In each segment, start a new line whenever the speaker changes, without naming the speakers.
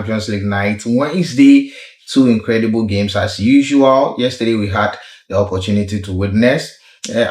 Champions League night. Wednesday, two incredible games as usual. Yesterday we had the opportunity to witness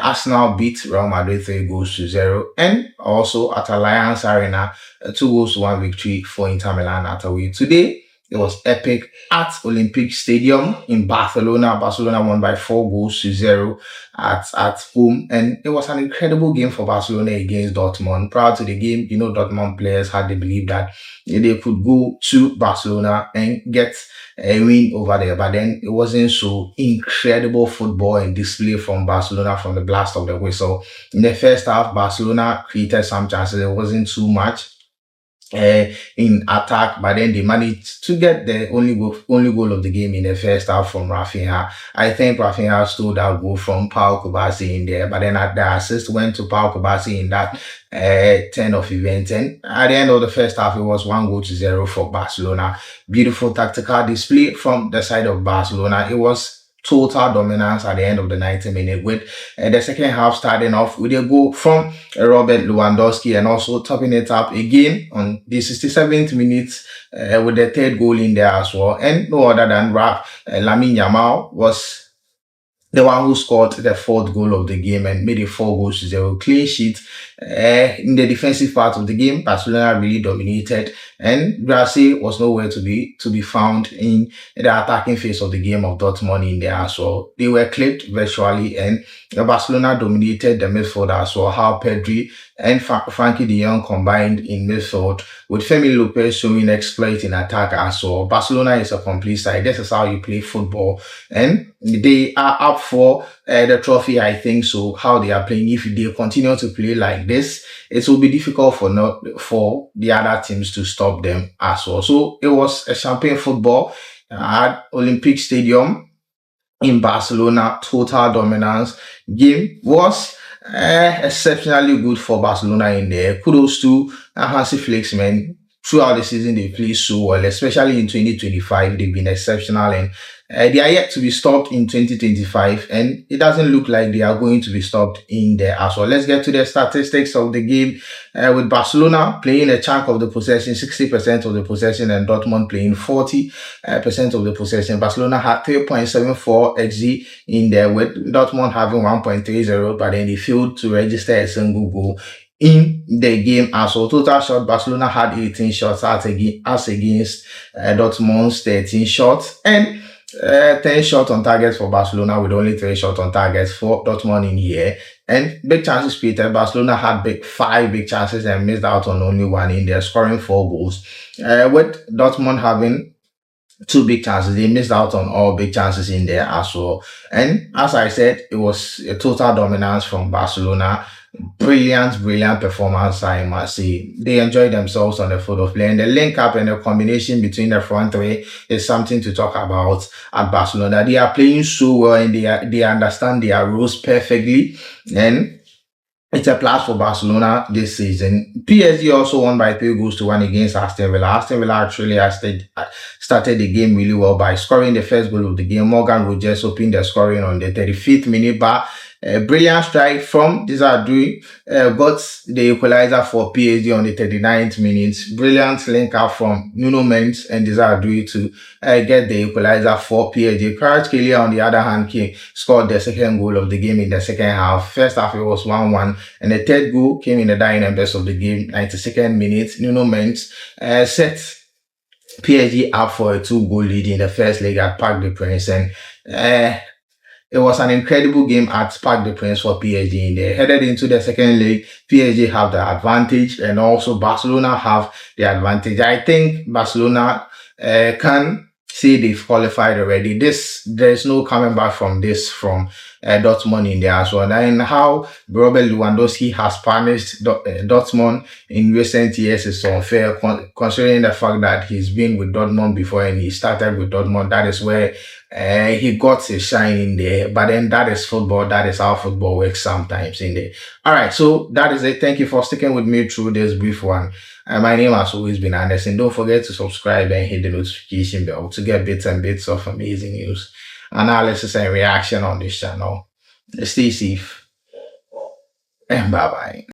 Arsenal beat Real Madrid 3-0, and also at Allianz Arena, 2-1 victory for Inter Milan at away. Today it was epic at Olympic Stadium in Barcelona. Barcelona won by 4-0 at home, and it was an incredible game for Barcelona against Dortmund. Prior to the game, Dortmund players had the belief that they could go to Barcelona and get a win over there, but then it wasn't so. Incredible football and display from Barcelona from the blast of the whistle. In the first half, Barcelona created some chances. It wasn't too much in attack, but then they managed to get the only goal of the game in the first half from Raphinha. I think Raphinha stole that goal from Parc in there, but then the assist went to Parc in that 10 of events, and at the end of the first half it was 1-0 for Barcelona. Beautiful tactical display from the side of Barcelona. It was total dominance at the end of the 90 minutes, with the second half starting off with a goal from Robert Lewandowski, and also topping it up again on the 67th minute with the third goal in there as well. And no other than Lamine Yamal was the one who scored the fourth goal of the game and made it 4-0 clean sheet. In the defensive part of the game, Barcelona really dominated, and Barca was nowhere to be found in the attacking phase of the game of Dortmund in there as well. They were clipped virtually, and Barcelona dominated the midfield as well. How Pedri and Frankie de Jong combined in midfield, with Fermin Lopez showing exploit in attack as well. Barcelona is a complete side. This is how you play football, and they are up for the trophy, I think so. How they are playing, if they continue to play like this, it will be difficult for the other teams to stop them as well. So it was a champagne football at Olympic Stadium in Barcelona. Total dominance. Game was exceptionally good for Barcelona in there. Kudos to Hansi Flick, man. Throughout the season, they played so well, especially in 2025. They've been exceptional, and they are yet to be stopped in 2025, and it doesn't look like they are going to be stopped in there as well. Let's get to the statistics of the game, with Barcelona playing a chunk of the possession, 60% of the possession, and Dortmund playing 40% of the possession. Barcelona had 3.74 XG in there, with Dortmund having 1.30, but then they failed to register a single goal in the game as well. Total shot, Barcelona had 18 shots as against Dortmund's 13 shots, and 10 shots on target for Barcelona, with only 3 shots on target for Dortmund in here. And big chances created, Barcelona had 5 big chances and missed out on only 1 in there, scoring 4 goals. With Dortmund having 2 big chances, they missed out on all big chances in there as well. And as I said, it was a total dominance from Barcelona. Brilliant performance, I must say. They enjoyed themselves on the field of play, and the link up and the combination between the front three is something to talk about at Barcelona. They are playing so well, and they understand their roles perfectly, and it's a plus for Barcelona this season. PSG also won by 3-1 against Aston Villa. Aston Villa actually started the game really well by scoring the first goal of the game. Morgan Rogers opened the scoring on the 35th minute, but a brilliant strike from Doue got the equalizer for PSG on the 39th minute. Brilliant link up from Nuno Mendes and Doue to get the equalizer for PSG. Kvaratskhelia, on the other hand, scored the second goal of the game in the second half. First half it was 1-1, and the third goal came in the dying embers of the game, 92nd minute. Nuno Mendes set PSG up for a 2-goal lead in the first leg at Parc des Princes, and it was an incredible game at Parc des Princes for PSG in there. Headed into the second leg, PSG have the advantage, and also Barcelona have the advantage. I think Barcelona can say they've qualified already. There's no coming back from this from Dortmund in there as well. And how Robert Lewandowski has punished Dortmund in recent years is unfair, considering the fact that he's been with Dortmund before and he started with Dortmund. That is where he got his shine in there. But then that is football. That is how football works sometimes in there. All right, so that is it. Thank you for sticking with me through this brief one. My name has always been Anderson. Don't forget to subscribe and hit the notification bell to get bits and bits of amazing news, analysis, and reaction on this channel. Stay safe and bye-bye.